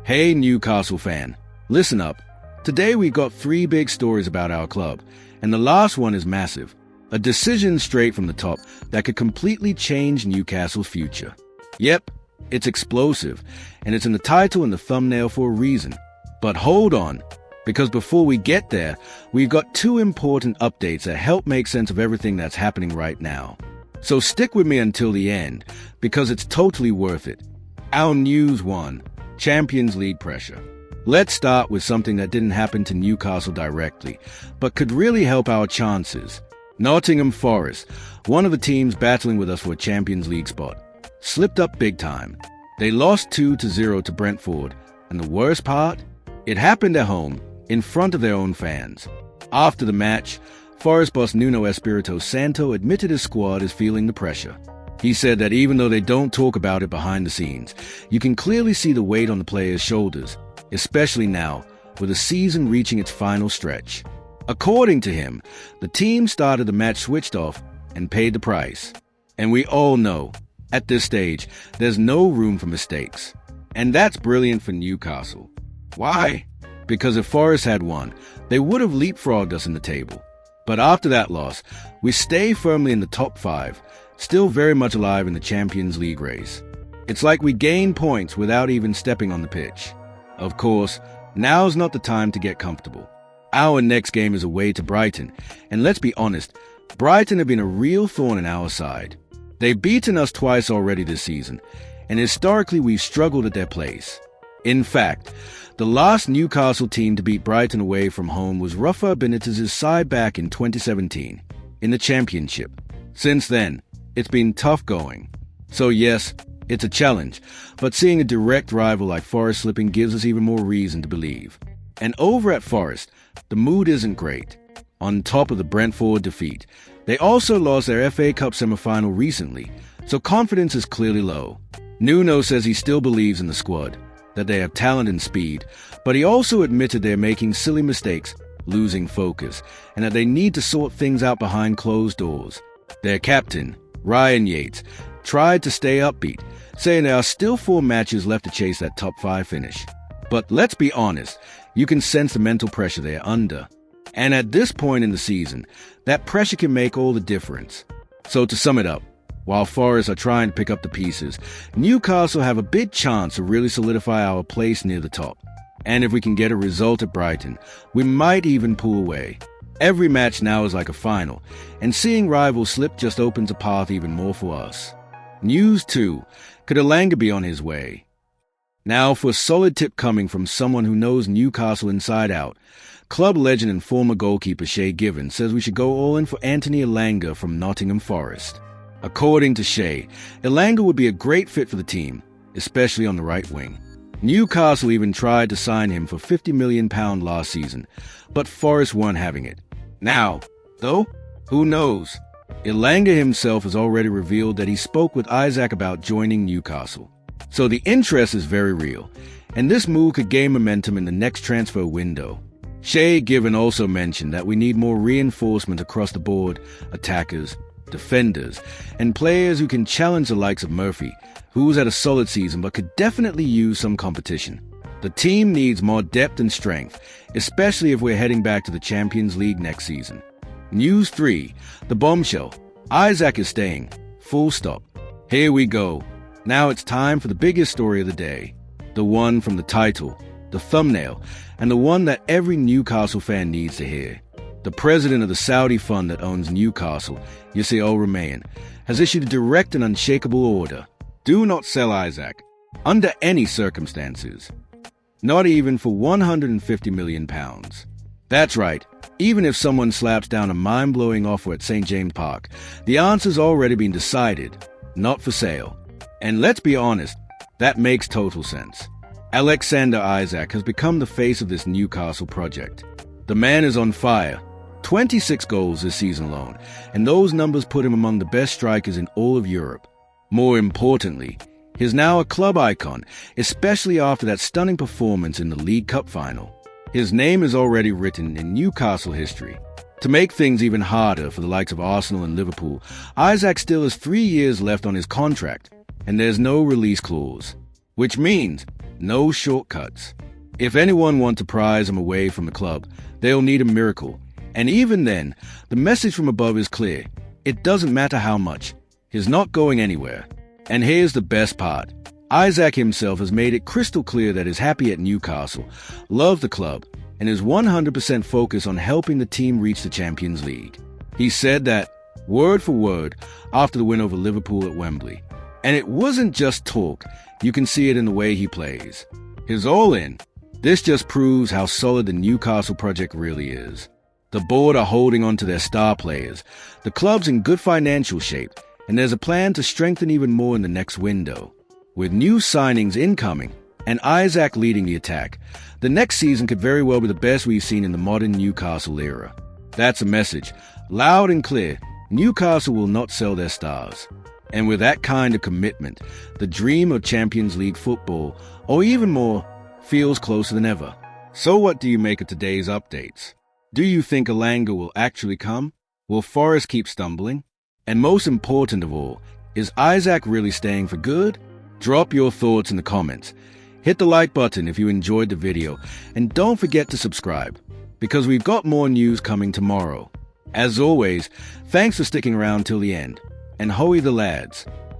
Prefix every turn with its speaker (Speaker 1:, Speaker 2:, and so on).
Speaker 1: Hey Newcastle fan, listen up. Today we got 3 big stories about our club, and the last one is massive. A decision straight from the top that could completely change Newcastle's future. Yep, it's explosive, and it's in the title and the thumbnail for a reason. But hold on, because before we get there, we've got 2 important updates that help make sense of everything that's happening right now. So stick with me until the end, because it's totally worth it. Our News 1, Champions League pressure. Let's start with something that didn't happen to Newcastle directly, but could really help our chances. Nottingham Forest, one of the teams battling with us for a Champions League spot, slipped up big time. They lost 2-0 to Brentford, and the worst part? It happened at home, in front of their own fans. After the match, Forest boss Nuno Espirito Santo admitted his squad is feeling the pressure. He said that even though they don't talk about it behind the scenes, you can clearly see the weight on the players' shoulders, especially now, with the season reaching its final stretch. According to him, the team started the match switched off and paid the price. And we all know, at this stage, there's no room for mistakes. And that's brilliant for Newcastle. Why? Because if Forest had won, they would have leapfrogged us in the table. But after that loss, we stay firmly in the top 5, still very much alive in the Champions League race. It's like we gain points without even stepping on the pitch. Of course, now's not the time to get comfortable. Our next game is away to Brighton, and let's be honest, Brighton have been a real thorn in our side. They've beaten us twice already this season, and historically we've struggled at their place. In fact, the last Newcastle team to beat Brighton away from home was Rafa Benitez's side back in 2017, in the Championship. Since then, it's been tough going. So yes, it's a challenge, but seeing a direct rival like Forest slipping gives us even more reason to believe. And over at Forest, the mood isn't great. On top of the Brentford defeat, they also lost their FA Cup semi-final recently, so confidence is clearly low. Nuno says he still believes in the squad, that they have talent and speed, but he also admitted they're making silly mistakes, losing focus, and that they need to sort things out behind closed doors. Their captain, Ryan Yates, tried to stay upbeat, saying there are still 4 matches left to chase that top 5 finish. But let's be honest, you can sense the mental pressure they're under. And at this point in the season, that pressure can make all the difference. So to sum it up, while Forest are trying to pick up the pieces, Newcastle have a big chance to really solidify our place near the top. And if we can get a result at Brighton, we might even pull away. Every match now is like a final, and seeing rivals slip just opens a path even more for us. News 2. Could Elanga be on his way? Now for a solid tip coming from someone who knows Newcastle inside out. Club legend and former goalkeeper Shay says we should go all in for Anthony Elanga from Nottingham Forest. According to Shay, Elanga would be a great fit for the team, especially on the right wing. Newcastle even tried to sign him for £50 million last season, but Forest weren't having it. Now, though, who knows? Elanga himself has already revealed that he spoke with Isaac about joining Newcastle. So the interest is very real, and this move could gain momentum in the next transfer window. Shay also mentioned that we need more reinforcement across the board, attackers, defenders, and players who can challenge the likes of Murphy, who's had a solid season but could definitely use some competition. The team needs more depth and strength, especially if we're heading back to the Champions League next season. News 3. The Bombshell. Isaac is staying. Full stop. Here we go. Now it's time for the biggest story of the day. The one from the title, the thumbnail, and the one that every Newcastle fan needs to hear. The president of the Saudi fund that owns Newcastle, Yasser Al-Rumayyan, has issued a direct and unshakable order. Do not sell Isaac, under any circumstances. Not even for £150 million. That's right, even if someone slaps down a mind-blowing offer at St. James Park, the answer's already been decided, not for sale. And let's be honest, that makes total sense. Alexander Isak has become the face of this Newcastle project. The man is on fire. 26 goals this season alone, and those numbers put him among the best strikers in all of Europe. More importantly, he's now a club icon, especially after that stunning performance in the League Cup final. His name is already written in Newcastle history. To make things even harder for the likes of Arsenal and Liverpool, Isak still has 3 years left on his contract, and there's no release clause. Which means No shortcuts. If anyone wants to prize him away from the club, they'll need a miracle. And even then, the message from above is clear. It doesn't matter how much. He's not going anywhere. And here's the best part. Isaac himself has made it crystal clear that he's happy at Newcastle, loves the club, and is 100% focused on helping the team reach the Champions League. He said that, word for word, after the win over Liverpool at Wembley. And it wasn't just talk. You can see it in the way he plays. He's all in. This just proves how solid the Newcastle project really is. The board are holding on to their star players. The club's in good financial shape, and there's a plan to strengthen even more in the next window. With new signings incoming and Isaac leading the attack, the next season could very well be the best we've seen in the modern Newcastle era. That's a message, loud and clear. Newcastle will not sell their stars. And with that kind of commitment, the dream of Champions League football, or even more, feels closer than ever. So what do you make of today's updates? Do you think Elanga will actually come? Will Forest keep stumbling? And most important of all, is Isaac really staying for good? Drop your thoughts in the comments. Hit the like button if you enjoyed the video, and don't forget to subscribe, because we've got more news coming tomorrow. As always, thanks for sticking around till the end, and hoey the lads.